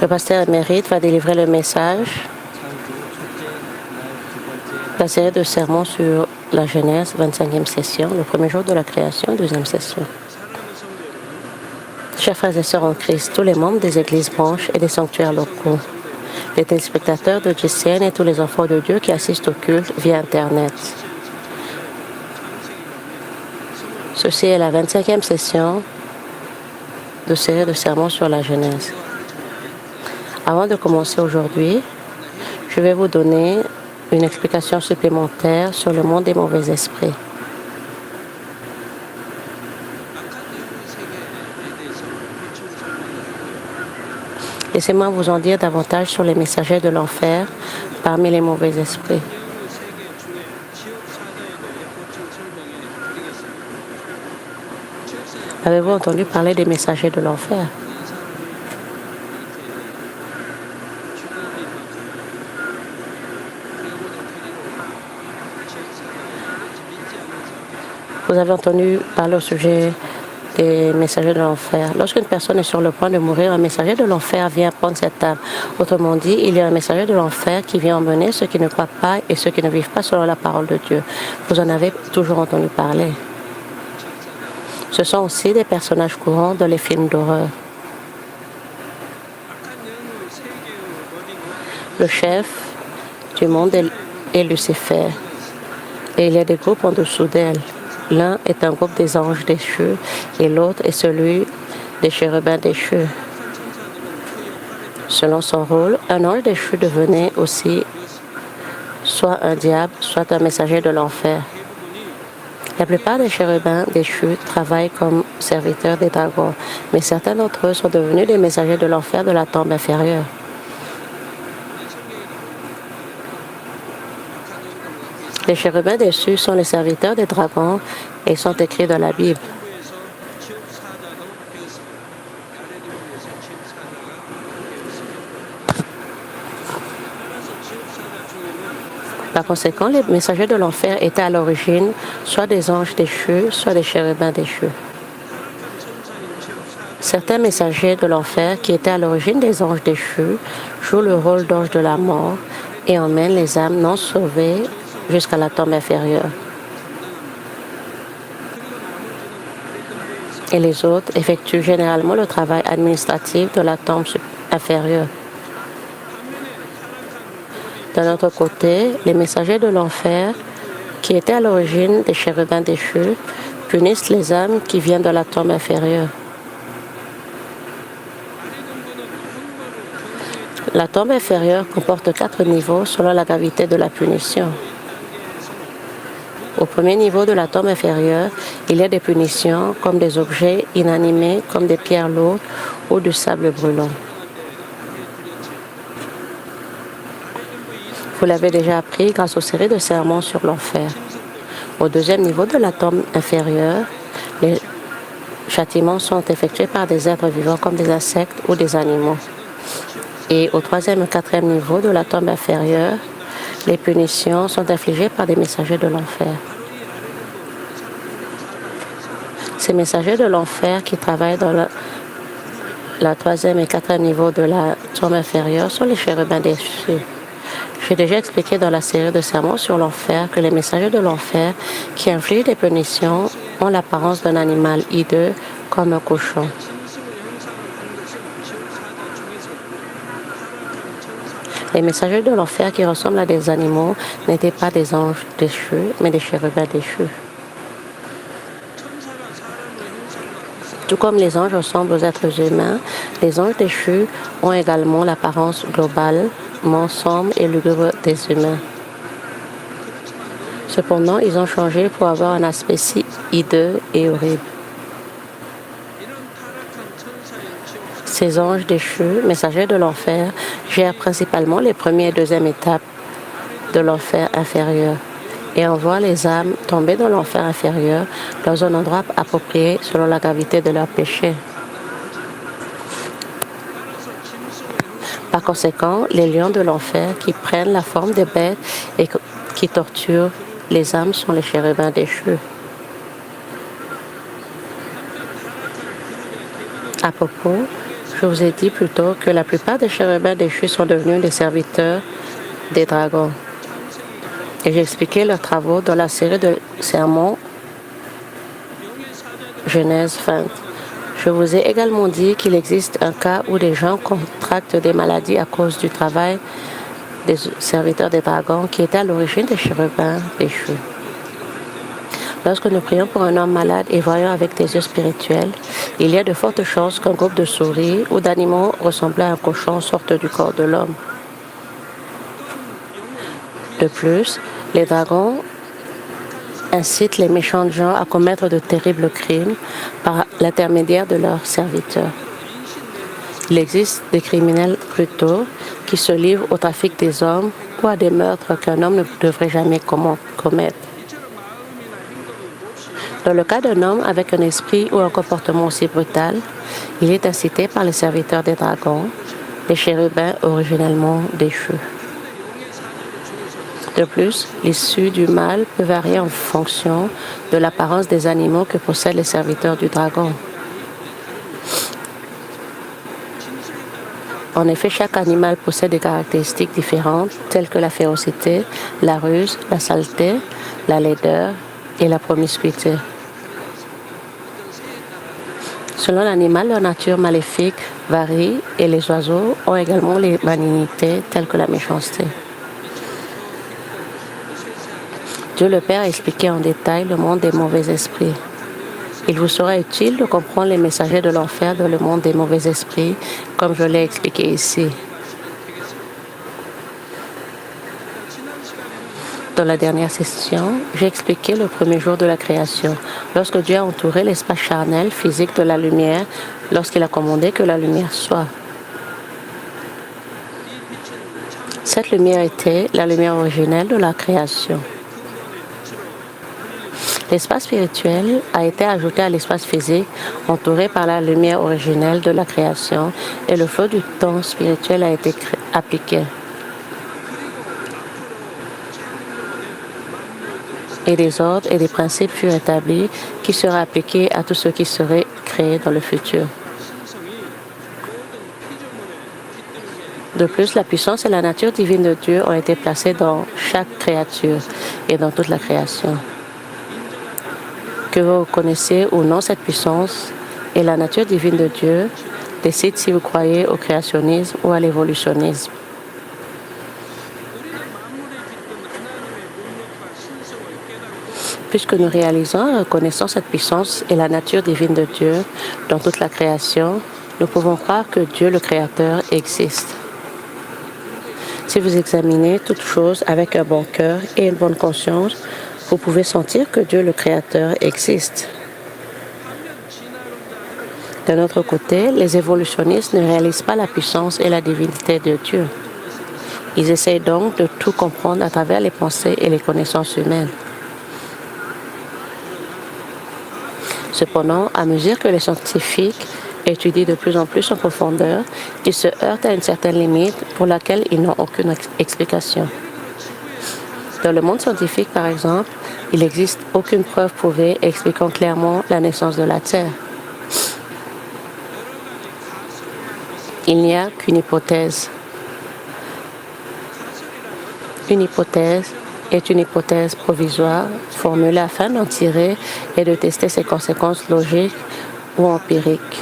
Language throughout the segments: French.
Le pasteur émérite va délivrer le message, la série de sermons sur la Genèse, 25e session, le premier jour de la création, 2e session. Chers frères et sœurs en Christ, tous les membres des églises branches et des sanctuaires locaux, les téléspectateurs de GCN et tous les enfants de Dieu qui assistent au culte via Internet. Ceci est la 25e session de série de sermons sur la Genèse. Avant de commencer aujourd'hui, je vais vous donner une explication supplémentaire sur le monde des mauvais esprits. Laissez-moi vous en dire davantage sur les messagers de l'enfer parmi les mauvais esprits. Avez-vous entendu parler des messagers de l'enfer? Vous avez entendu parler au sujet des messagers de l'enfer. Lorsqu'une personne est sur le point de mourir, un messager de l'enfer vient prendre cette âme. Autrement dit, il y a un messager de l'enfer qui vient emmener ceux qui ne croient pas et ceux qui ne vivent pas selon la parole de Dieu. Vous en avez toujours entendu parler. Ce sont aussi des personnages courants dans les films d'horreur. Le chef du monde est Lucifer. Et il y a des groupes en dessous d'elle. L'un est un groupe des anges déchus et l'autre est celui des chérubins déchus. Selon son rôle, un ange déchu devenait aussi soit un diable, soit un messager de l'enfer. La plupart des chérubins déchus travaillent comme serviteurs des dragons, mais certains d'entre eux sont devenus des messagers de l'enfer de la tombe inférieure. Les chérubins déchus sont les serviteurs des dragons et sont écrits dans la Bible. Par conséquent, les messagers de l'enfer étaient à l'origine soit des anges déchus, soit des chérubins déchus. Certains messagers de l'enfer qui étaient à l'origine des anges déchus jouent le rôle d'anges de la mort et emmènent les âmes non sauvées jusqu'à la tombe inférieure. Et les autres effectuent généralement le travail administratif de la tombe inférieure. D'un autre côté, les messagers de l'enfer, qui étaient à l'origine des chérubins déchus, punissent les âmes qui viennent de la tombe inférieure. La tombe inférieure comporte 4 niveaux selon la gravité de la punition. Au premier niveau de la tombe inférieure, il y a des punitions comme des objets inanimés, comme des pierres lourdes ou du sable brûlant. Vous l'avez déjà appris grâce aux séries de sermons sur l'enfer. Au deuxième niveau de la tombe inférieure, les châtiments sont effectués par des êtres vivants comme des insectes ou des animaux. Et au troisième et quatrième niveau de la tombe inférieure, les punitions sont infligées par des messagers de l'enfer. Ces messagers de l'enfer qui travaillent dans la troisième et quatrième niveau de la tombe inférieure sont les chérubins déchus. J'ai déjà expliqué dans la série de sermons sur l'enfer que les messagers de l'enfer qui infligent des punitions ont l'apparence d'un animal hideux comme un cochon. Les messagers de l'enfer qui ressemblent à des animaux n'étaient pas des anges déchus, mais des chérubins déchus. Tout comme les anges ressemblent aux êtres humains, les anges déchus ont également l'apparence globalement sombre et lugubre des humains. Cependant, ils ont changé pour avoir un aspect si hideux et horrible. Ces anges déchus, messagers de l'enfer, gèrent principalement les premières et deuxièmes étapes de l'enfer inférieur et envoient les âmes tombées dans l'enfer inférieur dans un endroit approprié selon la gravité de leur péché. Par conséquent, les lions de l'enfer qui prennent la forme des bêtes et qui torturent les âmes sont les chérubins déchus. À propos, Je vous ai dit plus tôt que la plupart des chérubins déchus sont devenus des serviteurs des dragons. Et j'ai expliqué leurs travaux dans la série de sermons Genèse 20. Je vous ai également dit qu'il existe un cas où des gens contractent des maladies à cause du travail des serviteurs des dragons qui étaient à l'origine des chérubins déchus. Lorsque nous prions pour un homme malade et voyons avec des yeux spirituels, il y a de fortes chances qu'un groupe de souris ou d'animaux ressemblant à un cochon sorte du corps de l'homme. De plus, les dragons incitent les méchants gens à commettre de terribles crimes par l'intermédiaire de leurs serviteurs. Il existe des criminels brutaux qui se livrent au trafic des hommes ou à des meurtres qu'un homme ne devrait jamais commettre. Dans le cas d'un homme avec un esprit ou un comportement aussi brutal, il est incité par les serviteurs des dragons, les chérubins originellement déchus. De plus, l'issue du mal peut varier en fonction de l'apparence des animaux que possèdent les serviteurs du dragon. En effet, chaque animal possède des caractéristiques différentes, telles que la férocité, la ruse, la saleté, la laideur et la promiscuité. Selon l'animal, leur nature maléfique varie et les oiseaux ont également les malignités telles que la méchanceté. Dieu le Père a expliqué en détail le monde des mauvais esprits. Il vous sera utile de comprendre les messagers de l'enfer dans le monde des mauvais esprits, comme je l'ai expliqué ici. Dans la dernière session, j'ai expliqué le premier jour de la création, lorsque Dieu a entouré l'espace charnel physique de la lumière, lorsqu'il a commandé que la lumière soit. Cette lumière était la lumière originelle de la création. L'espace spirituel a été ajouté à l'espace physique, entouré par la lumière originelle de la création, et le flot du temps spirituel a été appliqué. Et des ordres et des principes furent établis qui seraient appliqués à tout ce qui serait créé dans le futur. De plus, la puissance et la nature divine de Dieu ont été placées dans chaque créature et dans toute la création. Que vous connaissez ou non cette puissance et la nature divine de Dieu décide si vous croyez au créationnisme ou à l'évolutionnisme. Puisque nous réalisons et reconnaissons cette puissance et la nature divine de Dieu dans toute la création, nous pouvons croire que Dieu le Créateur existe. Si vous examinez toutes choses avec un bon cœur et une bonne conscience, vous pouvez sentir que Dieu le Créateur existe. D'un autre côté, les évolutionnistes ne réalisent pas la puissance et la divinité de Dieu. Ils essayent donc de tout comprendre à travers les pensées et les connaissances humaines. Cependant, à mesure que les scientifiques étudient de plus en plus en profondeur, ils se heurtent à une certaine limite pour laquelle ils n'ont aucune explication. Dans le monde scientifique, par exemple, il n'existe aucune preuve prouvée expliquant clairement la naissance de la Terre. Il n'y a qu'une hypothèse. Une hypothèse est une hypothèse provisoire formulée afin d'en tirer et de tester ses conséquences logiques ou empiriques.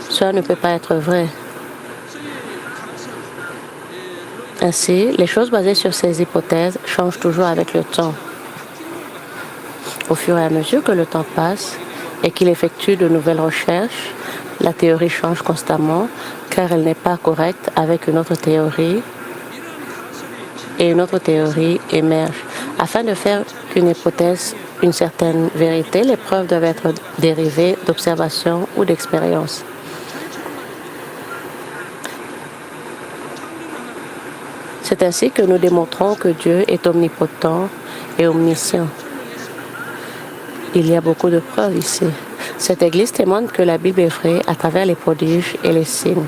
Cela ne peut pas être vrai. Ainsi, les choses basées sur ces hypothèses changent toujours avec le temps. Au fur et à mesure que le temps passe et qu'il effectue de nouvelles recherches, la théorie change constamment car elle n'est pas correcte avec une autre théorie et une autre théorie émerge. Afin de faire qu'une hypothèse une certaine vérité, les preuves doivent être dérivées d'observations ou d'expériences. C'est ainsi que nous démontrons que Dieu est omnipotent et omniscient. Il y a beaucoup de preuves ici. Cette Église témoigne que la Bible est vraie à travers les prodiges et les signes.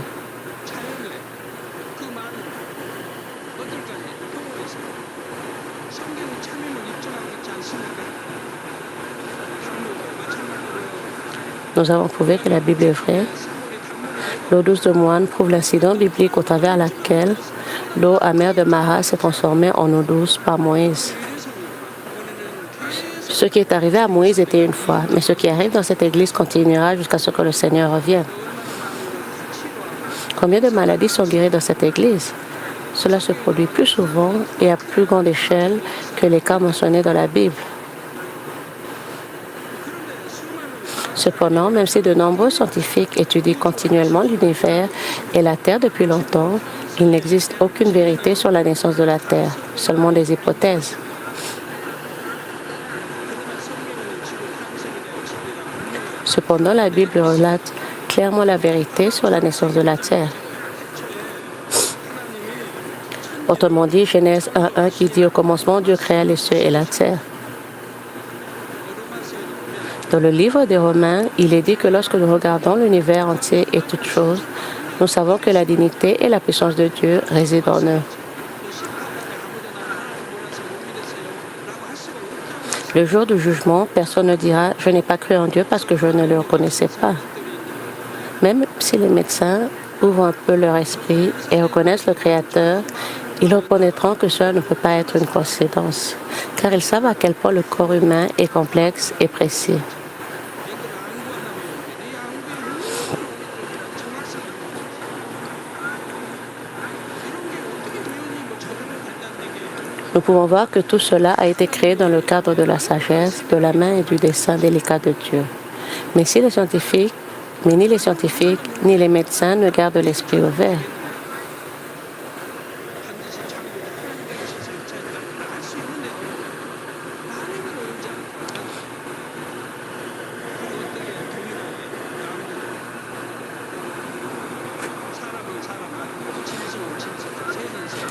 Nous avons prouvé que la Bible est vraie L'eau douce de Moine prouve l'incident biblique au travers laquelle l'eau amère de Mara s'est transformée en eau douce par Moïse. Ce qui est arrivé à Moïse était une fois, mais ce qui arrive dans cette église continuera jusqu'à ce que le Seigneur revienne. Combien de maladies sont guéries dans cette église? Cela se produit plus souvent et à plus grande échelle que les cas mentionnés dans la Bible. Cependant, même si de nombreux scientifiques étudient continuellement l'univers et la Terre depuis longtemps, il n'existe aucune vérité sur la naissance de la Terre, seulement des hypothèses. Cependant, la Bible relate clairement la vérité sur la naissance de la Terre. Autrement dit, Genèse 1.1 qui dit « Au commencement, Dieu créa les cieux et la terre ». Dans le livre des Romains, il est dit que lorsque nous regardons l'univers entier et toutes choses, nous savons que la dignité et la puissance de Dieu résident en eux. Le jour du jugement, personne ne dira « Je n'ai pas cru en Dieu parce que je ne le reconnaissais pas ». Même si les médecins ouvrent un peu leur esprit et reconnaissent le Créateur, ils reconnaîtront que cela ne peut pas être une coïncidence, car ils savent à quel point le corps humain est complexe et précis. Nous pouvons voir que tout cela a été créé dans le cadre de la sagesse, de la main et du dessein délicat de Dieu. Mais ni les scientifiques, ni les médecins ne gardent l'esprit ouvert.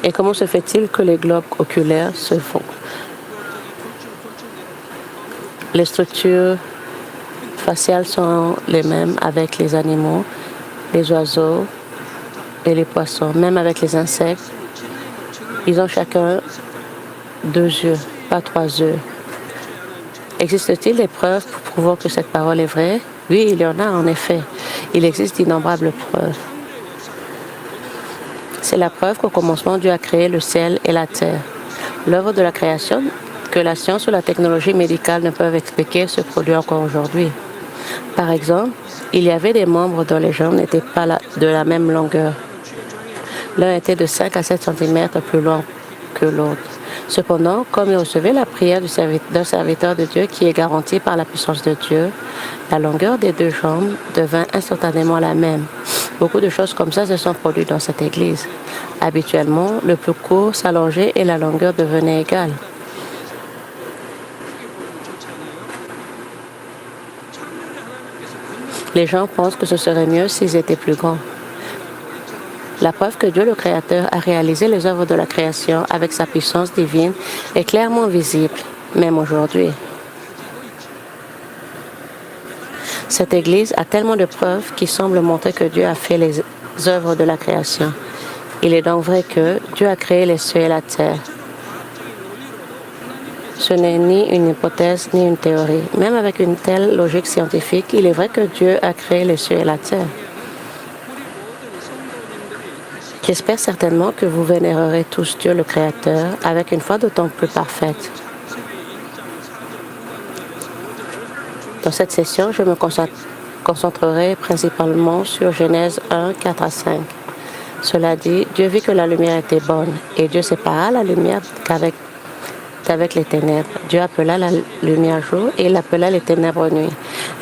Et comment se fait-il que les globes oculaires se font? Les structures faciales sont les mêmes avec les animaux, les oiseaux et les poissons, même avec les insectes. Ils ont chacun 2 yeux, pas 3 yeux. Existe-t-il des preuves pour prouver que cette parole est vraie? Oui, il y en a en effet. Il existe d'innombrables preuves. C'est la preuve qu'au commencement, Dieu a créé le ciel et la terre. L'œuvre de la création que la science ou la technologie médicale ne peuvent expliquer se produit encore aujourd'hui. Par exemple, il y avait des membres dont les jambes n'étaient pas de la même longueur. L'un était de 5 à 7 cm plus long que l'autre. Cependant, comme il recevait la prière d'un serviteur de Dieu qui est garantie par la puissance de Dieu, la longueur des 2 jambes devint instantanément la même. Beaucoup de choses comme ça se sont produites dans cette église. Habituellement, le plus court s'allongeait et la longueur devenait égale. Les gens pensent que ce serait mieux s'ils étaient plus grands. La preuve que Dieu le Créateur a réalisé les œuvres de la création avec sa puissance divine est clairement visible, même aujourd'hui. Cette Église a tellement de preuves qui semblent montrer que Dieu a fait les œuvres de la création. Il est donc vrai que Dieu a créé les cieux et la terre. Ce n'est ni une hypothèse ni une théorie. Même avec une telle logique scientifique, il est vrai que Dieu a créé les cieux et la terre. J'espère certainement que vous vénérerez tous Dieu le Créateur avec une foi d'autant plus parfaite. Dans cette session, je me concentrerai principalement sur Genèse 1, 4 à 5. Cela dit, Dieu vit que la lumière était bonne, et Dieu sépara la lumière d'avec les ténèbres. Dieu appela la lumière jour, et il appela les ténèbres nuit.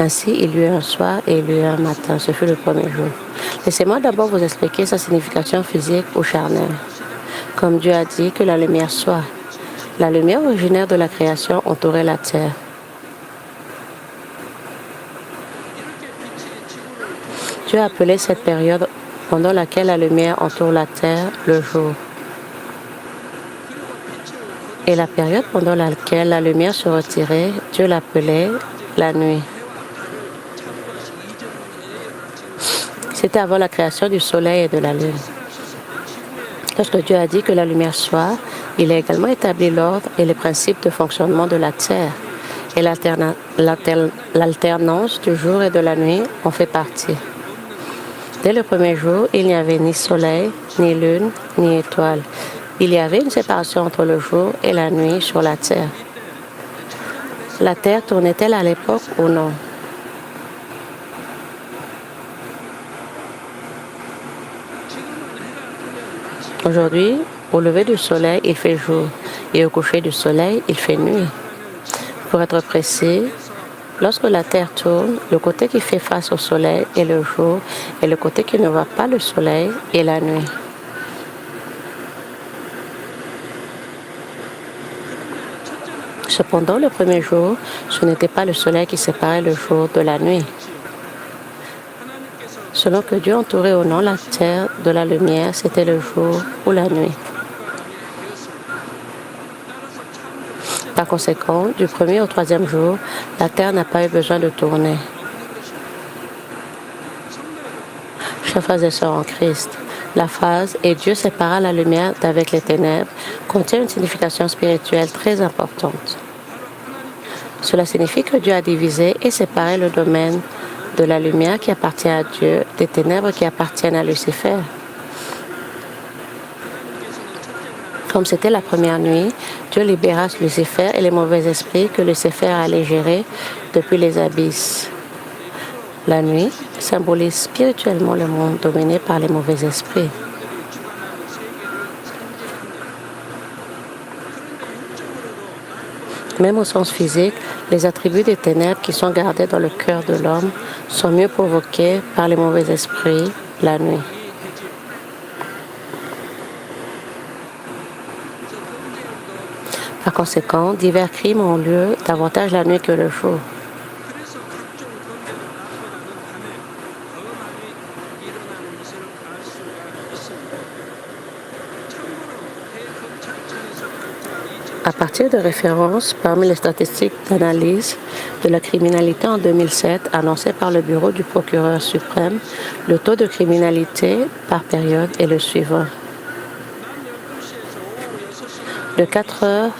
Ainsi, il y eut un soir et il y eut un matin. Ce fut le premier jour. Laissez-moi d'abord vous expliquer sa signification physique ou charnelle. Comme Dieu a dit que la lumière soit. La lumière originaire de la création entourait la terre. Dieu a appelé cette période pendant laquelle la lumière entoure la terre le jour. Et la période pendant laquelle la lumière se retirait, Dieu l'appelait la nuit. C'était avant la création du soleil et de la lune. Lorsque Dieu a dit que la lumière soit, il a également établi l'ordre et les principes de fonctionnement de la terre. Et l'alternance du jour et de la nuit en fait partie. Dès le premier jour, il n'y avait ni soleil, ni lune, ni étoile. Il y avait une séparation entre le jour et la nuit sur la terre. La terre tournait-elle à l'époque ou non? Aujourd'hui, au lever du soleil, il fait jour, et au coucher du soleil, il fait nuit. Pour être précis, lorsque la Terre tourne, le côté qui fait face au soleil est le jour, et le côté qui ne voit pas le soleil est la nuit. Cependant, le premier jour, ce n'était pas le soleil qui séparait le jour de la nuit. Selon que Dieu entourait ou non la terre de la lumière, c'était le jour ou la nuit. Par conséquent, du premier au troisième jour, la terre n'a pas eu besoin de tourner. Chers frères et sœurs en Christ, la phrase « Et Dieu sépara la lumière d'avec les ténèbres » contient une signification spirituelle très importante. Cela signifie que Dieu a divisé et séparé le domaine de la lumière qui appartient à Dieu des ténèbres qui appartiennent à Lucifer. Comme c'était la première nuit, Dieu libéra Lucifer et les mauvais esprits que Lucifer allait gérer depuis les abysses. La nuit symbolise spirituellement le monde dominé par les mauvais esprits. Même au sens physique, les attributs des ténèbres qui sont gardés dans le cœur de l'homme sont mieux provoqués par les mauvais esprits la nuit. Par conséquent, divers crimes ont lieu davantage la nuit que le jour. À partir de références parmi les statistiques d'analyse de la criminalité en 2007 annoncées par le bureau du procureur suprême, le taux de criminalité par période est le suivant. De 4 heures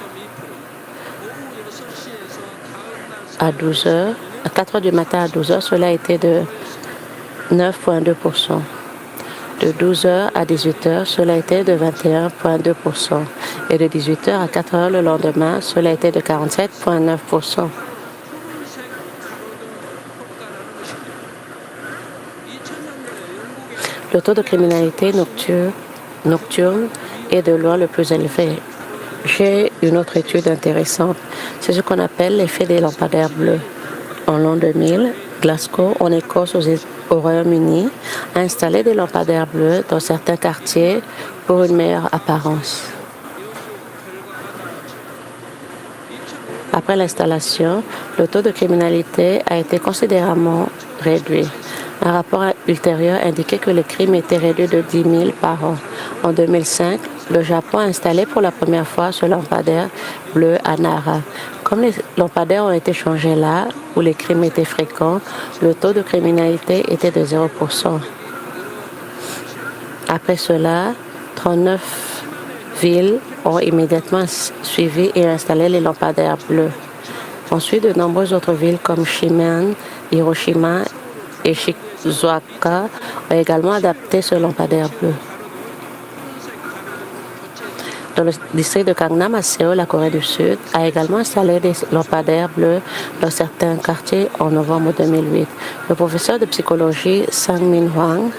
à 12 heures, à 4 heures du matin à 12 heures, cela a été de 9,2%. De 12 heures à 18 heures, cela était de 21,2%. Et de 18 heures à 4 heures le lendemain, cela était de 47,9%. Le taux de criminalité nocturne est de loin le plus élevé. J'ai une autre étude intéressante. C'est ce qu'on appelle l'effet des lampadaires bleus. En l'an 2000, Glasgow, en Écosse, au Royaume-Uni, a installé des lampadaires bleus dans certains quartiers pour une meilleure apparence. Après l'installation, le taux de criminalité a été considérablement réduit. Un rapport ultérieur indiquait que les crimes étaient réduits de 10 000 par an. En 2005, le Japon a installé pour la première fois ce lampadaire bleu à Nara. Comme les lampadaires ont été changés là, où les crimes étaient fréquents, le taux de criminalité était de 0%. Après cela, 39 villes ont immédiatement suivi et installé les lampadaires bleus. Ensuite, de nombreuses autres villes comme Shimen, Hiroshima et Shizuoka ont également adapté ce lampadaire bleu. Dans le district de Gangnam à Séoul, la Corée du Sud, a également installé des lampadaires bleus dans certains quartiers en novembre 2008. Le professeur de psychologie Sang-Min Hwang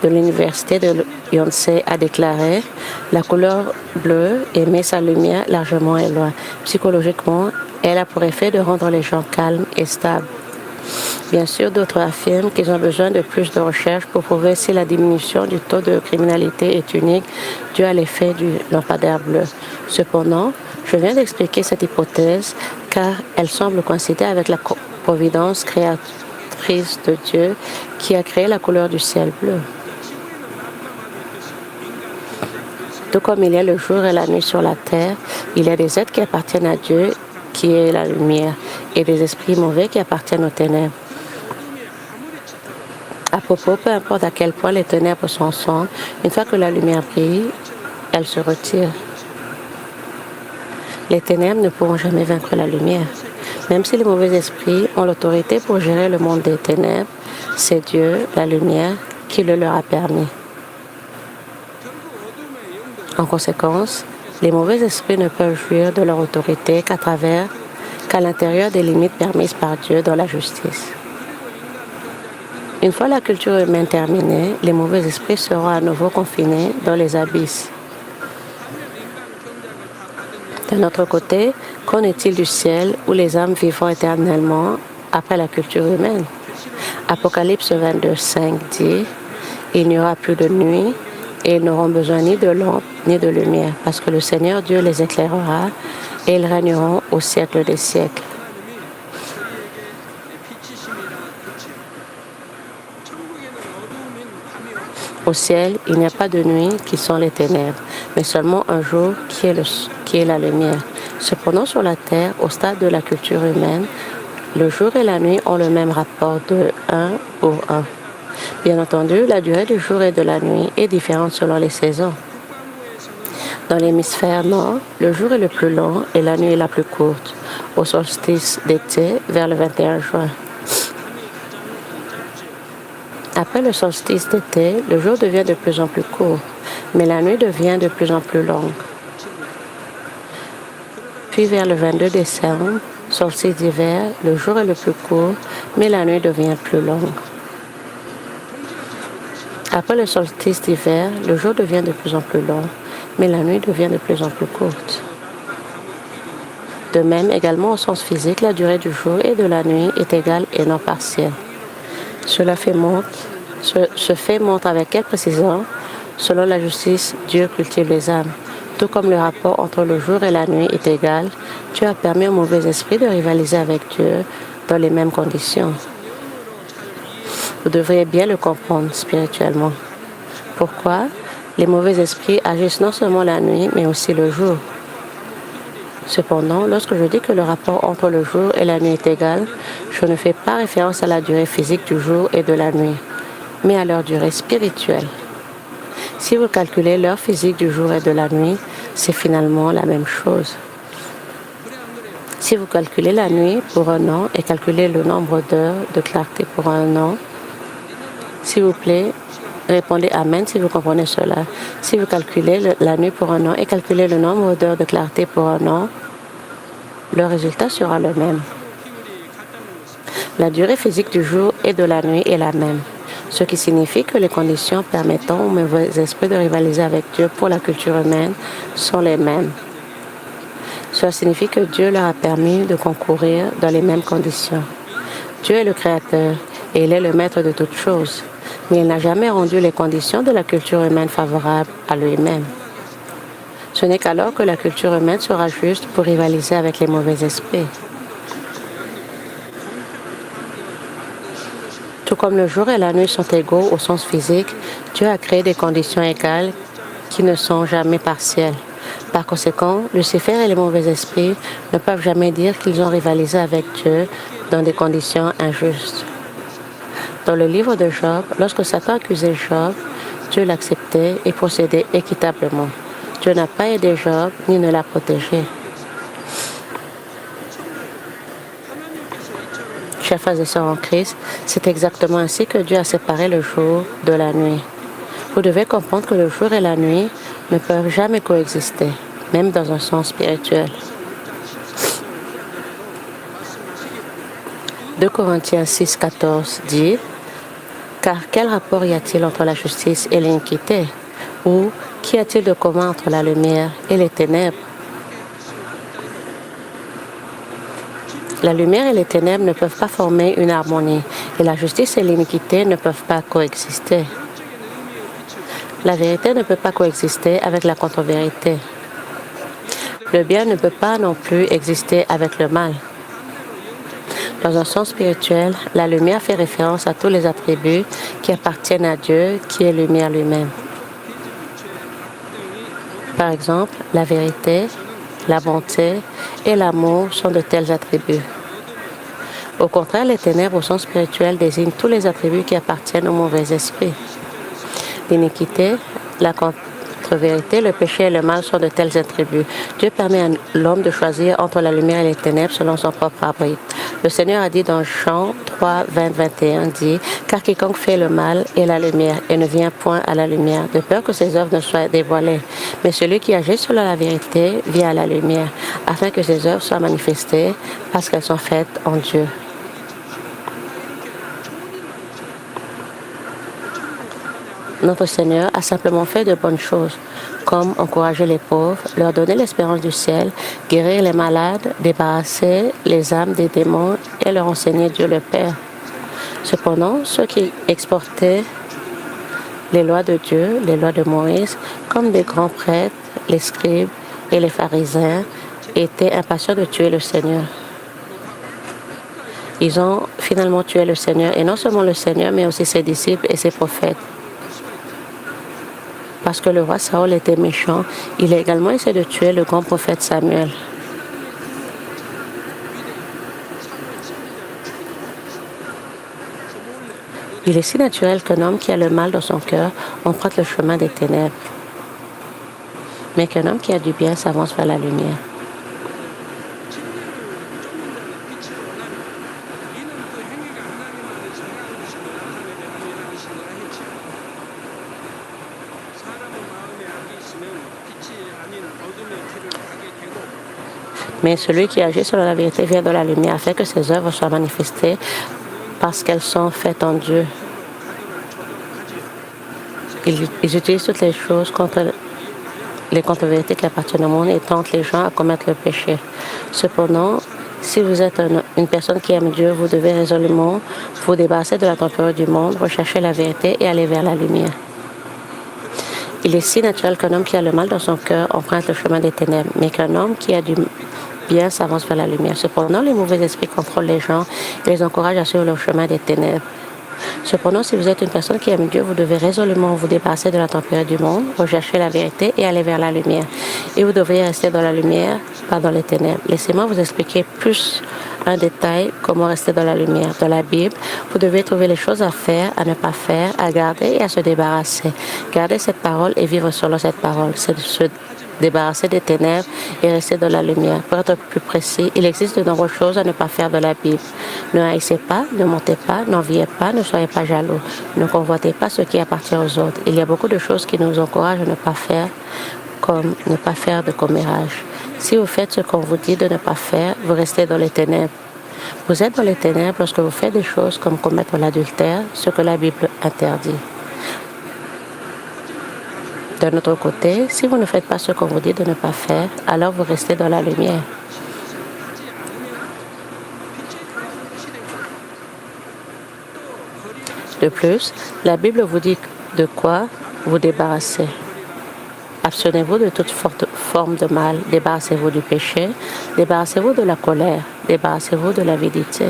de l'université de Yonsei a déclaré « La couleur bleue émet sa lumière largement et loin. Psychologiquement, elle a pour effet de rendre les gens calmes et stables. » Bien sûr, d'autres affirment qu'ils ont besoin de plus de recherches pour prouver si la diminution du taux de criminalité est unique due à l'effet du lampadaire bleu. Cependant, je viens d'expliquer cette hypothèse car elle semble coïncider avec la providence créatrice de Dieu qui a créé la couleur du ciel bleu. Tout comme il y a le jour et la nuit sur la terre, il y a des êtres qui appartiennent à Dieu, qui est la lumière, et des esprits mauvais qui appartiennent aux ténèbres. À propos, peu importe à quel point les ténèbres sont sombres, une fois que la lumière brille, elle se retire. Les ténèbres ne pourront jamais vaincre la lumière. Même si les mauvais esprits ont l'autorité pour gérer le monde des ténèbres, c'est Dieu, la lumière, qui le leur a permis. En conséquence, les mauvais esprits ne peuvent jouir de leur autorité qu'à l'intérieur des limites permises par Dieu dans la justice. Une fois la culture humaine terminée, les mauvais esprits seront à nouveau confinés dans les abysses. D'un autre côté, qu'en est-il du ciel où les âmes vivront éternellement après la culture humaine? Apocalypse 22:5 dit « Il n'y aura plus de nuit et ils n'auront besoin ni de lampe ni de lumière, parce que le Seigneur Dieu les éclairera et ils régneront au siècle des siècles. » Au ciel, il n'y a pas de nuit qui sont les ténèbres, mais seulement un jour qui est la lumière. Cependant, sur la terre, au stade de la culture humaine, le jour et la nuit ont le même rapport de 1 pour 1. Bien entendu, la durée du jour et de la nuit est différente selon les saisons. Dans l'hémisphère nord, le jour est le plus long et la nuit est la plus courte, au solstice d'été vers le 21 juin. Après le solstice d'été, le jour devient de plus en plus court, mais la nuit devient de plus en plus longue. Puis vers le 22 décembre, solstice d'hiver, le jour est le plus court, mais la nuit devient plus longue. Après le solstice d'hiver, le jour devient de plus en plus long, mais la nuit devient de plus en plus courte. De même, également au sens physique, la durée du jour et de la nuit est égale et non partielle. Ce fait montre avec quelle précision, selon la justice, Dieu cultive les âmes. Tout comme le rapport entre le jour et la nuit est égal, Dieu a permis aux mauvais esprits de rivaliser avec Dieu dans les mêmes conditions. Vous devriez bien le comprendre spirituellement. Pourquoi? Les mauvais esprits agissent non seulement la nuit, mais aussi le jour. Cependant, lorsque je dis que le rapport entre le jour et la nuit est égal, je ne fais pas référence à la durée physique du jour et de la nuit, mais à leur durée spirituelle. Si vous calculez l'heure physique du jour et de la nuit, c'est finalement la même chose. Si vous calculez la nuit pour un an et calculez le nombre d'heures de clarté pour un an, s'il vous plaît, répondez Amen si vous comprenez cela. Si vous calculez la nuit pour un an et calculez le nombre d'heures de clarté pour un an, le résultat sera le même. La durée physique du jour et de la nuit est la même, ce qui signifie que les conditions permettant aux mauvais esprits de rivaliser avec Dieu pour la culture humaine sont les mêmes. Cela signifie que Dieu leur a permis de concourir dans les mêmes conditions. Dieu est le Créateur et il est le maître de toutes choses, mais il n'a jamais rendu les conditions de la culture humaine favorables à lui-même. Ce n'est qu'alors que la culture humaine sera juste pour rivaliser avec les mauvais esprits. Tout comme le jour et la nuit sont égaux au sens physique, Dieu a créé des conditions égales qui ne sont jamais partielles. Par conséquent, Lucifer et les mauvais esprits ne peuvent jamais dire qu'ils ont rivalisé avec Dieu dans des conditions injustes. Dans le livre de Job, lorsque Satan accusait Job, Dieu l'acceptait et procédait équitablement. Dieu n'a pas aidé Job ni ne l'a protégé. Chers frères et sœurs en Christ, c'est exactement ainsi que Dieu a séparé le jour de la nuit. Vous devez comprendre que le jour et la nuit ne peuvent jamais coexister, même dans un sens spirituel. 2 Corinthiens 6,14 dit « Car quel rapport y a-t-il entre la justice et l'iniquité? Ou qu'y a-t-il de commun entre la lumière et les ténèbres? » La lumière et les ténèbres ne peuvent pas former une harmonie, et la justice et l'iniquité ne peuvent pas coexister. La vérité ne peut pas coexister avec la contre-vérité. Le bien ne peut pas non plus exister avec le mal. Dans un sens spirituel, la lumière fait référence à tous les attributs qui appartiennent à Dieu, qui est lumière lui-même. Par exemple, la vérité, la bonté et l'amour sont de tels attributs. Au contraire, les ténèbres au sens spirituel désignent tous les attributs qui appartiennent au mauvais esprit. L'iniquité, la contre-vérité, le péché et le mal sont de tels attributs. Dieu permet à l'homme de choisir entre la lumière et les ténèbres selon son propre arbitre. Le Seigneur a dit dans Jean 3, 20, 21 dit « Car quiconque fait le mal est la lumière et ne vient point à la lumière, de peur que ses œuvres ne soient dévoilées. Mais celui qui agit selon la vérité vient à la lumière, afin que ses œuvres soient manifestées, parce qu'elles sont faites en Dieu. » Notre Seigneur a simplement fait de bonnes choses, comme encourager les pauvres, leur donner l'espérance du ciel, guérir les malades, débarrasser les âmes des démons et leur enseigner Dieu le Père. Cependant, ceux qui exportaient les lois de Dieu, les lois de Moïse, comme des grands prêtres, les scribes et les pharisiens, étaient impatients de tuer le Seigneur. Ils ont finalement tué le Seigneur, et non seulement le Seigneur, mais aussi ses disciples et ses prophètes. Parce que le roi Saül était méchant, il a également essayé de tuer le grand prophète Samuel. Il est si naturel qu'un homme qui a le mal dans son cœur emprunte le chemin des ténèbres, mais qu'un homme qui a du bien s'avance vers la lumière. Mais celui qui agit selon la vérité vient de la lumière, afin que ses œuvres soient manifestées parce qu'elles sont faites en Dieu. Ils utilisent toutes les choses contre les contre-vérités qui appartiennent au monde et tentent les gens à commettre le péché. Cependant, si vous êtes une personne qui aime Dieu, vous devez résolument vous débarrasser de la tempérance du monde, rechercher la vérité et aller vers la lumière. Il est si naturel qu'un homme qui a le mal dans son cœur emprunte le chemin des ténèbres, mais qu'un homme qui a du bien s'avance vers la lumière. Cependant, les mauvais esprits contrôlent les gens et les encouragent à suivre le chemin des ténèbres. Cependant, si vous êtes une personne qui aime Dieu, vous devez résolument vous débarrasser de la tempérance du monde, rechercher la vérité et aller vers la lumière. Et vous devriez rester dans la lumière, pas dans les ténèbres. Laissez-moi vous expliquer plus un détail comment rester dans la lumière. Dans la Bible, vous devez trouver les choses à faire, à ne pas faire, à garder et à se débarrasser. Garder cette parole et vivre selon cette parole. C'est de se débarrasser des ténèbres et rester dans la lumière. Pour être plus précis, il existe de nombreuses choses à ne pas faire dans la Bible. Ne haïssez pas, ne mentez pas, n'enviez pas, ne soyez pas jaloux, ne convoitez pas ce qui appartient aux autres. Il y a beaucoup de choses qui nous encouragent à ne pas faire, comme ne pas faire de commérage. Si vous faites ce qu'on vous dit de ne pas faire, vous restez dans les ténèbres. Vous êtes dans les ténèbres lorsque vous faites des choses comme commettre l'adultère, ce que la Bible interdit. D'un autre côté, si vous ne faites pas ce qu'on vous dit de ne pas faire, alors vous restez dans la lumière. De plus, la Bible vous dit de quoi vous débarrasser. Abstenez-vous de toute forme de mal, débarrassez-vous du péché, débarrassez-vous de la colère, débarrassez-vous de l'avidité.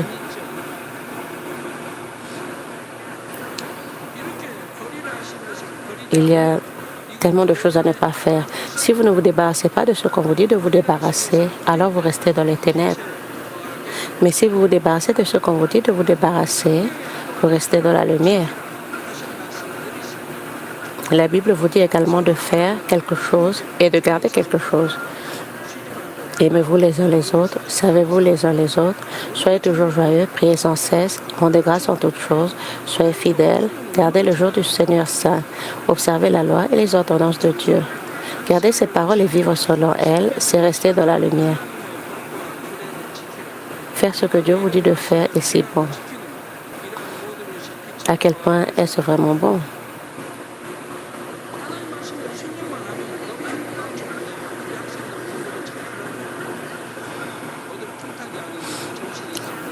Il y a tellement de choses à ne pas faire. Si vous ne vous débarrassez pas de ce qu'on vous dit de vous débarrasser, alors vous restez dans les ténèbres. Mais si vous vous débarrassez de ce qu'on vous dit de vous débarrasser, vous restez dans la lumière. La Bible vous dit également de faire quelque chose et de garder quelque chose. Aimez-vous les uns les autres, servez-vous les uns les autres, soyez toujours joyeux, priez sans cesse, rendez grâce en toutes choses, soyez fidèles, gardez le jour du Seigneur saint, observez la loi et les ordonnances de Dieu. Gardez ces paroles et vivre selon elles, c'est rester dans la lumière. Faire ce que Dieu vous dit de faire est si bon. À quel point est-ce vraiment bon?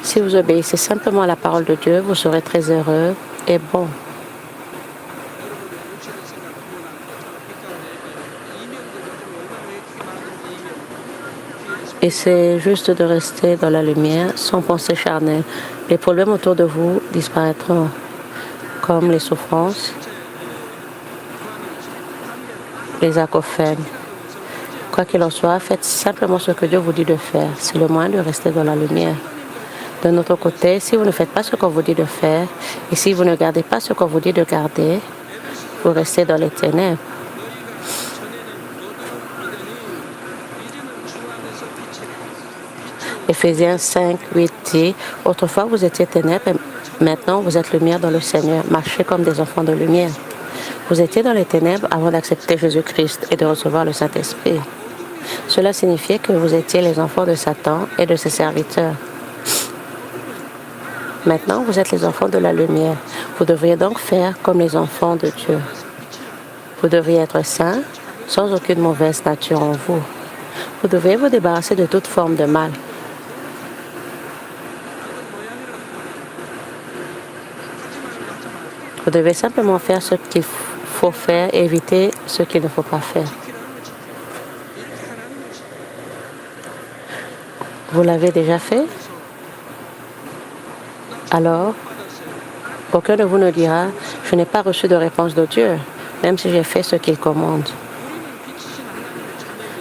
Si vous obéissez simplement à la parole de Dieu, vous serez très heureux et bon. Et c'est juste de rester dans la lumière sans pensée charnelle. Les problèmes autour de vous disparaîtront, comme les souffrances, les acouphènes. Quoi qu'il en soit, faites simplement ce que Dieu vous dit de faire. C'est le moyen de rester dans la lumière. De notre côté, si vous ne faites pas ce qu'on vous dit de faire, et si vous ne gardez pas ce qu'on vous dit de garder, vous restez dans les ténèbres. Éphésiens 5, 8 dit, « Autrefois vous étiez ténèbres, et maintenant vous êtes lumière dans le Seigneur. Marchez comme des enfants de lumière. » Vous étiez dans les ténèbres avant d'accepter Jésus-Christ et de recevoir le Saint-Esprit. Cela signifiait que vous étiez les enfants de Satan et de ses serviteurs. Maintenant, vous êtes les enfants de la lumière. Vous devriez donc faire comme les enfants de Dieu. Vous devriez être saints, sans aucune mauvaise nature en vous. Vous devez vous débarrasser de toute forme de mal. Vous devez simplement faire ce qu'il faut faire et éviter ce qu'il ne faut pas faire. Vous l'avez déjà fait? Alors, aucun de vous ne dira, je n'ai pas reçu de réponse de Dieu, même si j'ai fait ce qu'il commande.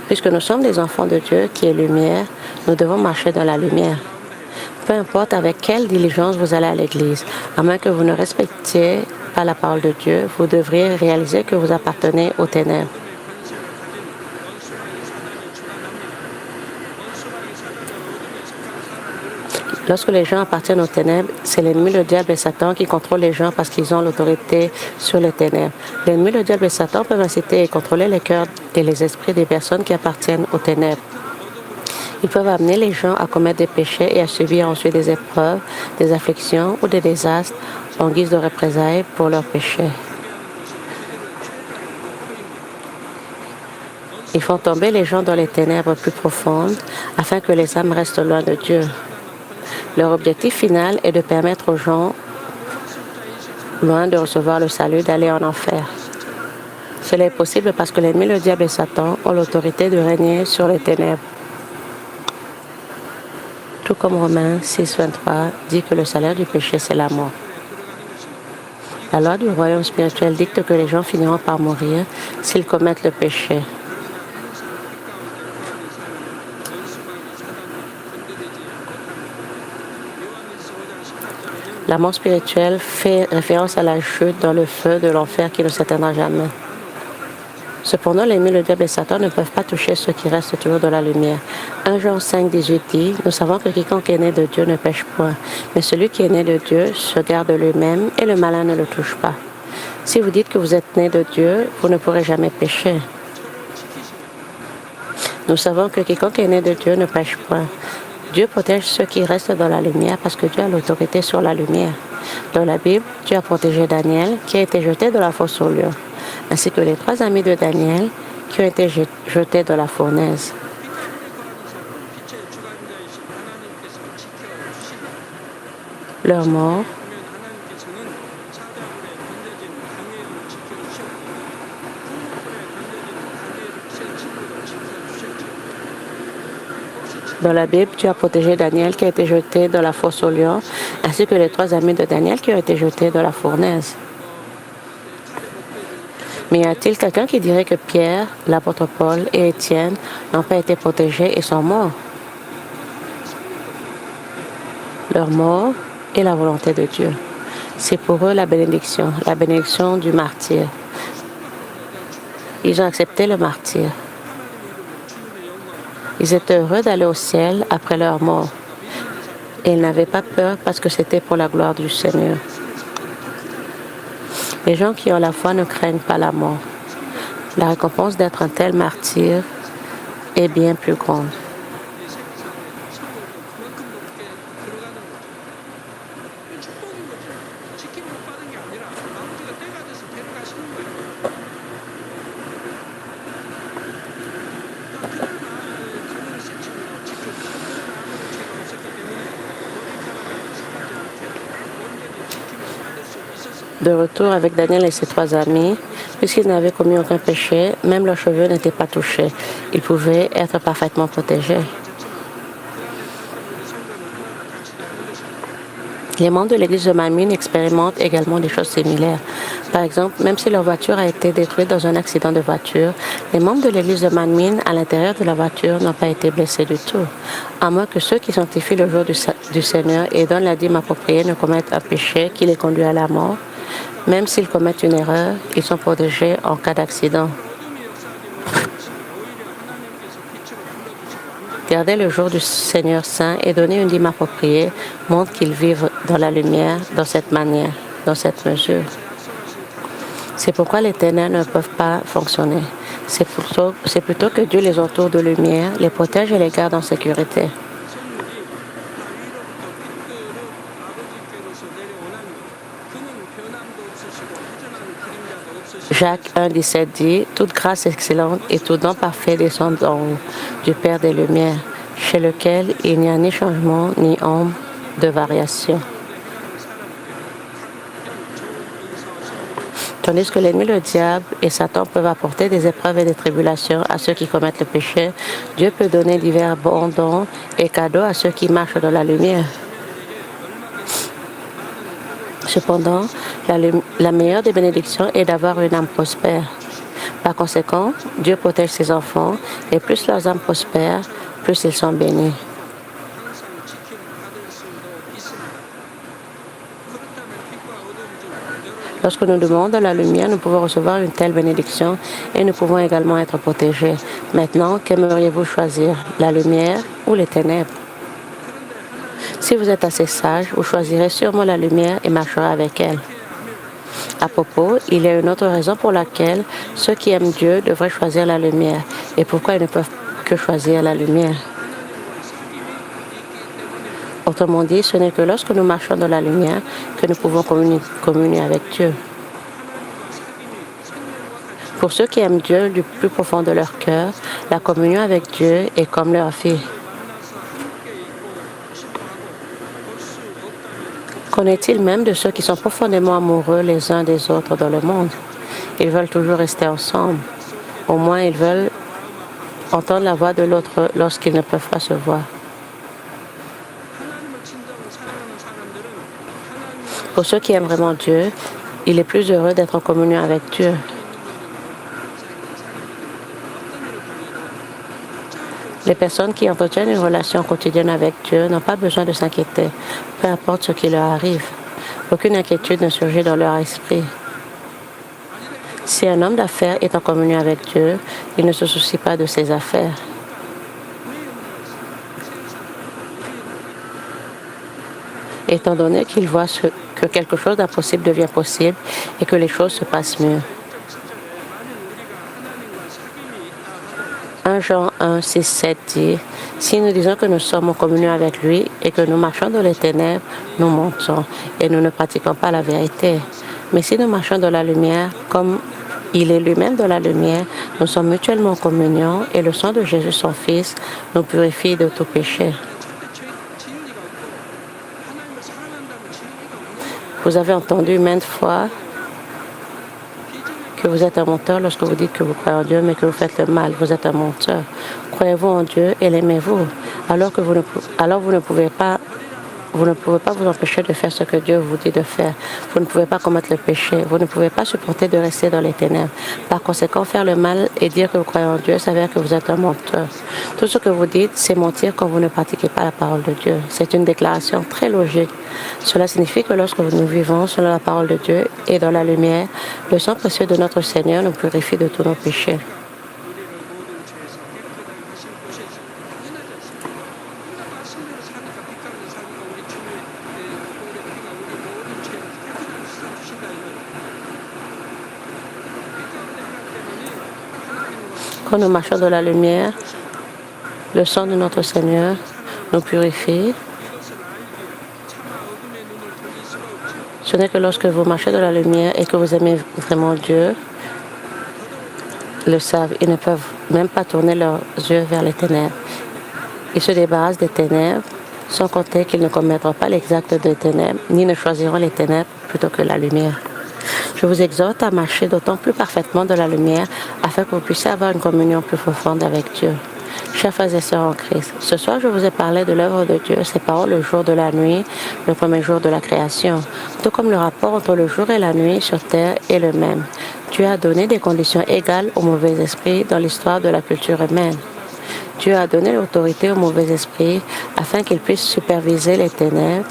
Puisque nous sommes des enfants de Dieu qui est lumière, nous devons marcher dans la lumière. Peu importe avec quelle diligence vous allez à l'église, à moins que vous ne respectiez pas la parole de Dieu, vous devriez réaliser que vous appartenez aux ténèbres. Lorsque les gens appartiennent aux ténèbres, c'est l'ennemi, le diable et Satan qui contrôlent les gens parce qu'ils ont l'autorité sur les ténèbres. L'ennemi, le diable et Satan peuvent inciter et contrôler les cœurs et les esprits des personnes qui appartiennent aux ténèbres. Ils peuvent amener les gens à commettre des péchés et à subir ensuite des épreuves, des afflictions ou des désastres en guise de représailles pour leurs péchés. Ils font tomber les gens dans les ténèbres plus profondes afin que les âmes restent loin de Dieu. Leur objectif final est de permettre aux gens loin de recevoir le salut d'aller en enfer. Cela est possible parce que l'ennemi, le diable et Satan ont l'autorité de régner sur les ténèbres. Tout comme Romains 6, 23 dit que le salaire du péché, c'est la mort. La loi du royaume spirituel dicte que les gens finiront par mourir s'ils commettent le péché. La mort spirituelle fait référence à la chute dans le feu de l'enfer qui ne s'éteindra jamais. Cependant, l'ennemi, le diable et Satan ne peuvent pas toucher ceux qui restent toujours dans la lumière. 1 Jean 5, 18 dit, « Nous savons que quiconque est né de Dieu ne pêche point, mais celui qui est né de Dieu se garde lui-même et le malin ne le touche pas. » Si vous dites que vous êtes né de Dieu, vous ne pourrez jamais pécher. Nous savons que quiconque est né de Dieu ne pêche point. Dieu protège ceux qui restent dans la lumière parce que Dieu a l'autorité sur la lumière. Dans la Bible, Dieu a protégé Daniel qui a été jeté dans la fosse aux lions, ainsi que les 3 amis de Daniel qui ont été jetés dans la fournaise. Leur mort Dans la Bible, Dieu a protégé Daniel qui a été jeté dans la fosse aux lions, ainsi que les 3 amis de Daniel qui ont été jetés dans la fournaise. Mais y a-t-il quelqu'un qui dirait que Pierre, l'apôtre Paul et Étienne n'ont pas été protégés et sont morts? Leur mort est la volonté de Dieu. C'est pour eux la bénédiction du martyr. Ils ont accepté le martyr. Ils étaient heureux d'aller au ciel après leur mort. Et ils n'avaient pas peur parce que c'était pour la gloire du Seigneur. Les gens qui ont la foi ne craignent pas la mort. La récompense d'être un tel martyr est bien plus grande. De retour avec Daniel et ses 3 amis, puisqu'ils n'avaient commis aucun péché, même leurs cheveux n'étaient pas touchés. Ils pouvaient être parfaitement protégés. Les membres de l'église de Manmin expérimentent également des choses similaires. Par exemple, même si leur voiture a été détruite dans un accident de voiture, les membres de l'église de Manmin à l'intérieur de la voiture n'ont pas été blessés du tout. À moins que ceux qui sanctifient le jour du Seigneur et donnent la dîme appropriée ne commettent un péché qui les conduit à la mort. Même s'ils commettent une erreur, ils sont protégés en cas d'accident. Garder le jour du Seigneur saint et donner une dîme appropriée montre qu'ils vivent dans la lumière, dans cette manière, dans cette mesure. C'est pourquoi les ténèbres ne peuvent pas fonctionner. C'est plutôt que Dieu les entoure de lumière, les protège et les garde en sécurité. Jacques 1,17 dit « Toute grâce excellente et tout don parfait descend d'en haut, du Père des Lumières, chez lequel il n'y a ni changement ni ombre de variation. » Tandis que l'ennemi, le diable et Satan peuvent apporter des épreuves et des tribulations à ceux qui commettent le péché, Dieu peut donner divers bons dons et cadeaux à ceux qui marchent dans la lumière. Cependant, la meilleure des bénédictions est d'avoir une âme prospère. Par conséquent, Dieu protège ses enfants et plus leurs âmes prospèrent, plus ils sont bénis. Lorsque nous demandons la lumière, nous pouvons recevoir une telle bénédiction et nous pouvons également être protégés. Maintenant, qu'aimeriez-vous choisir, la lumière ou les ténèbres? Si vous êtes assez sage, vous choisirez sûrement la lumière et marcherez avec elle. À propos, il y a une autre raison pour laquelle ceux qui aiment Dieu devraient choisir la lumière et pourquoi ils ne peuvent que choisir la lumière. Autrement dit, ce n'est que lorsque nous marchons dans la lumière que nous pouvons communier avec Dieu. Pour ceux qui aiment Dieu du plus profond de leur cœur, la communion avec Dieu est comme leur vie. Qu'en est-il même de ceux qui sont profondément amoureux les uns des autres dans le monde? Ils veulent toujours rester ensemble. Au moins, ils veulent entendre la voix de l'autre lorsqu'ils ne peuvent pas se voir. Pour ceux qui aiment vraiment Dieu, il est plus heureux d'être en communion avec Dieu. Les personnes qui entretiennent une relation quotidienne avec Dieu n'ont pas besoin de s'inquiéter, peu importe ce qui leur arrive. Aucune inquiétude ne surgit dans leur esprit. Si un homme d'affaires est en communion avec Dieu, il ne se soucie pas de ses affaires. Étant donné qu'il voit que quelque chose d'impossible devient possible et que les choses se passent mieux. 1 Jean 1, 6, 7 dit « Si nous disons que nous sommes en communion avec lui et que nous marchons dans les ténèbres, nous mentons et nous ne pratiquons pas la vérité. Mais si nous marchons dans la lumière, comme il est lui-même dans la lumière, nous sommes mutuellement en communion et le sang de Jésus, son Fils, nous purifie de tout péché. » Vous avez entendu maintes fois que vous êtes un menteur lorsque vous dites que vous croyez en Dieu, mais que vous faites le mal. Vous êtes un menteur. Croyez-vous en Dieu et l'aimez-vous, alors vous ne pouvez pas vous empêcher de faire ce que Dieu vous dit de faire. Vous ne pouvez pas commettre le péché. Vous ne pouvez pas supporter de rester dans les ténèbres. Par conséquent, faire le mal et dire que vous croyez en Dieu, ça veut dire que vous êtes un menteur. Tout ce que vous dites, c'est mentir quand vous ne pratiquez pas la parole de Dieu. C'est une déclaration très logique. Cela signifie que lorsque nous vivons selon la parole de Dieu et dans la lumière, le sang précieux de notre Seigneur nous purifie de tous nos péchés. Quand nous marchons dans la lumière, le sang de notre Seigneur nous purifie. Ce n'est que lorsque vous marchez dans la lumière et que vous aimez vraiment Dieu, le savent, ils ne peuvent même pas tourner leurs yeux vers les ténèbres. Ils se débarrassent des ténèbres, sans compter qu'ils ne commettront pas l'exact des ténèbres, ni ne choisiront les ténèbres plutôt que la lumière. Je vous exhorte à marcher d'autant plus parfaitement dans la lumière afin que vous puissiez avoir une communion plus profonde avec Dieu. Chers frères et sœurs en Christ, ce soir je vous ai parlé de l'œuvre de Dieu séparant le jour de la nuit, le premier jour de la création. Tout comme le rapport entre le jour et la nuit sur terre est le même. Dieu a donné des conditions égales aux mauvais esprits dans l'histoire de la culture humaine. Dieu a donné l'autorité aux mauvais esprits afin qu'ils puissent superviser les ténèbres,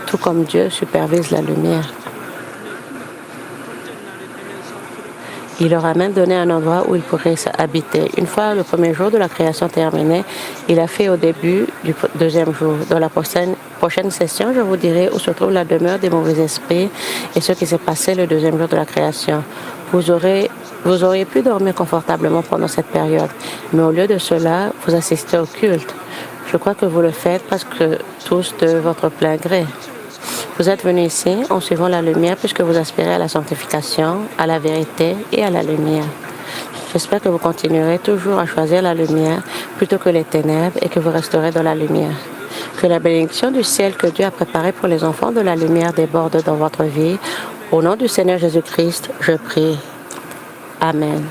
tout comme Dieu supervise la lumière. Il leur a même donné un endroit où ils pourraient habiter. Une fois le premier jour de la création terminé, il a fait au début du deuxième jour. Dans la prochaine session, je vous dirai où se trouve la demeure des mauvais esprits et ce qui s'est passé le deuxième jour de la création. Vous auriez pu dormir confortablement pendant cette période, mais au lieu de cela, vous assistez au culte. Je crois que vous le faites presque tous de votre plein gré. Vous êtes venus ici en suivant la lumière puisque vous aspirez à la sanctification, à la vérité et à la lumière. J'espère que vous continuerez toujours à choisir la lumière plutôt que les ténèbres et que vous resterez dans la lumière. Que la bénédiction du ciel que Dieu a préparée pour les enfants de la lumière déborde dans votre vie. Au nom du Seigneur Jésus-Christ, je prie. Amen.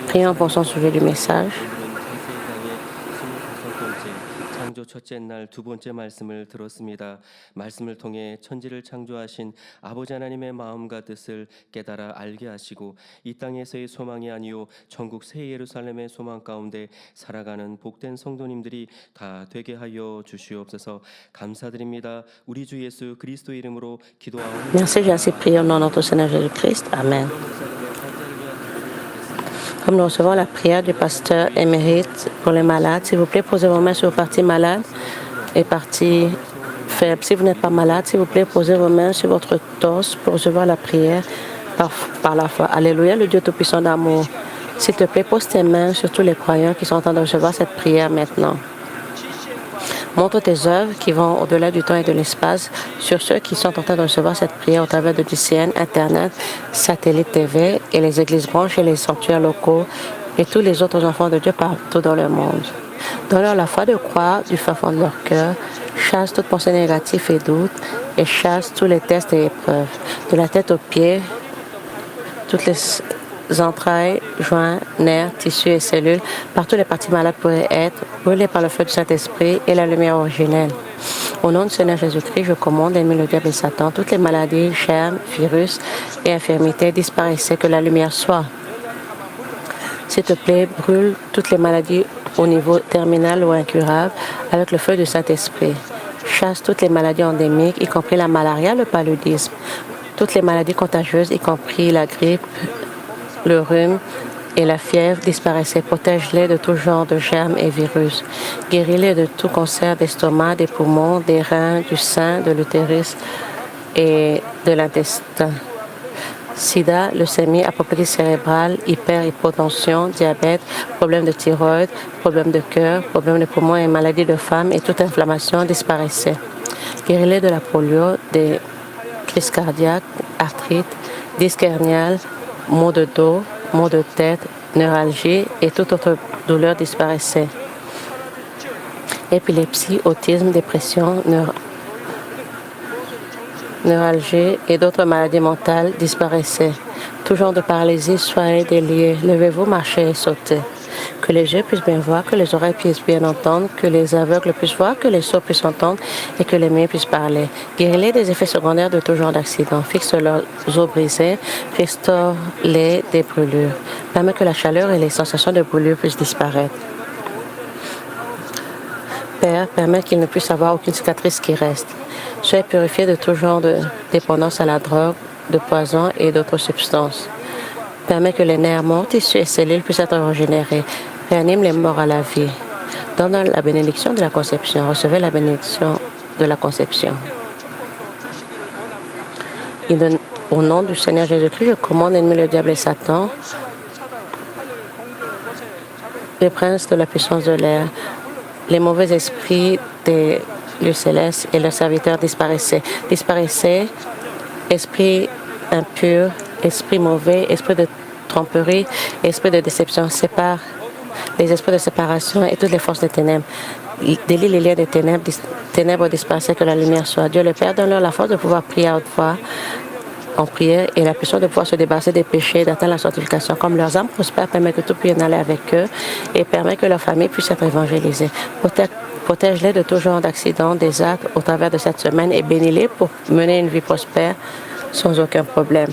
Prions pour son sujet du message. 창조 첫째 날 두 번째 말씀을 들었습니다. 말씀을 통해 천지를 창조하신 아버지 하나님의 마음과 뜻을 깨달아 알게 하시고 이 땅에서의 소망이 아니요 천국 새 예루살렘의 소망 가운데 살아가는 복된 성도님들이 다 되게 하여 주시옵소서. 감사드립니다. 우리 주 예수 그리스도 이름으로 기도하옵나이다. Merci, j'ai ainsi prié au nom de notre Seigneur Jésus-Christ. Amen. Comme nous recevons la prière du pasteur émérite pour les malades, s'il vous plaît, posez vos mains sur vos parties malades et parties faibles. Si vous n'êtes pas malade, s'il vous plaît, posez vos mains sur votre torse pour recevoir la prière par la foi. Alléluia, le Dieu Tout-Puissant d'amour. S'il te plaît, pose tes mains sur tous les croyants qui sont en train de recevoir cette prière maintenant. Montre tes œuvres qui vont au-delà du temps et de l'espace sur ceux qui sont en train de recevoir cette prière au travers de DCN, Internet, Satellite TV et les églises branches et les sanctuaires locaux et tous les autres enfants de Dieu partout dans le monde. Donne-leur la foi de croire du fin fond de leur cœur, chasse toute pensée négative et doute et chasse tous les tests et épreuves. De la tête aux pieds, toutes les entrailles, joints, nerfs, tissus et cellules, partout les parties malades pourraient être brûlées par le feu du Saint-Esprit et la lumière originelle. Au nom du Seigneur Jésus-Christ, je commande, ennemi le diable et Satan, toutes les maladies, germes, virus et infirmités disparaissaient, que la lumière soit. S'il te plaît, brûle toutes les maladies au niveau terminal ou incurable avec le feu du Saint-Esprit. Chasse toutes les maladies endémiques, y compris la malaria, le paludisme, toutes les maladies contagieuses, y compris la grippe, le rhume et la fièvre disparaissaient. Protège-les de tout genre de germes et virus. Guéris-les de tout cancer d'estomac, des poumons, des reins, du sein, de l'utérus et de l'intestin. Sida, leucémie, apoplexie cérébrale, hypertension, diabète, problème de thyroïde, problème de cœur, problème de poumons et maladie de femme et toute inflammation disparaissaient. Guéris-les de la polio, des crises cardiaques, arthrite, disque hernial, maux de dos, maux de tête, neuralgie et toute autre douleur disparaissait. Épilepsie, autisme, dépression, neuralgie et d'autres maladies mentales disparaissaient. Tout genre de paralysie soit délié. Levez-vous, marchez et sautez. Que les yeux puissent bien voir, que les oreilles puissent bien entendre, que les aveugles puissent voir, que les sourds puissent entendre et que les muets puissent parler. Guéris-les des effets secondaires de tout genre d'accidents. Fixe leurs os brisés, restaure-les des brûlures. Permets que la chaleur et les sensations de brûlure puissent disparaître. Père, permets qu'il ne puisse avoir aucune cicatrice qui reste. Soyez purifiés de tout genre de dépendance à la drogue, de poison et d'autres substances. Permet que les nerfs, morts, tissus et cellules puissent être régénérés. Réanime les morts à la vie. Donne la bénédiction de la conception. Recevez la bénédiction de la conception. Au nom du Seigneur Jésus-Christ, je commande l'ennemi, le diable et Satan, les princes de la puissance de l'air, les mauvais esprits des lieux célestes et leurs serviteurs disparaissaient. Disparaissaient, esprit impur, esprit mauvais, esprit de tromperie, esprit de déception. Sépare les esprits de séparation et toutes les forces des ténèbres. Délie les liens des ténèbres disparaissaient, que la lumière soit. Dieu le Père, donne-leur la force de pouvoir prier à haute voix en prière et la puissance de pouvoir se débarrasser des péchés, d'atteindre la sanctification. Comme leurs âmes prospèrent, permet que tout puisse aller avec eux et permet que leur famille puisse être évangélisée. Protège-les de tout genre d'accidents, des actes au travers de cette semaine et bénis-les pour mener une vie prospère sans aucun problème.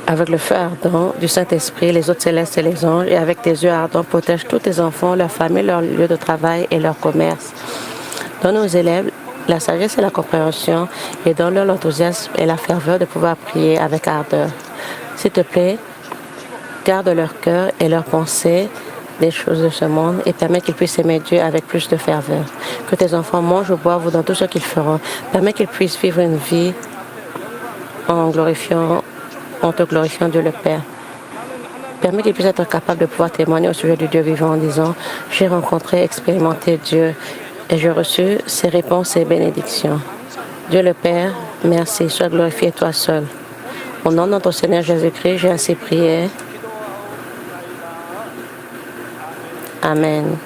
Avec le feu ardent du Saint-Esprit, les autres célestes et les anges, et avec tes yeux ardents, protège tous tes enfants, leur famille, leur lieu de travail et leur commerce. Donne aux élèves la sagesse et la compréhension et donne-leur l'enthousiasme et la ferveur de pouvoir prier avec ardeur. S'il te plaît, garde leur cœur et leurs pensées des choses de ce monde et permets qu'ils puissent aimer Dieu avec plus de ferveur. Que tes enfants mangent ou boivent dans tout ce qu'ils feront. Permets qu'ils puissent vivre une vie en te glorifiant Dieu le Père. Permets qu'ils puissent être capables de pouvoir témoigner au sujet du Dieu vivant en disant « J'ai rencontré, expérimenté Dieu et j'ai reçu ses réponses et bénédictions. » Dieu le Père, merci, sois glorifié toi seul. Au nom de notre Seigneur Jésus-Christ, j'ai ainsi prié. Amen.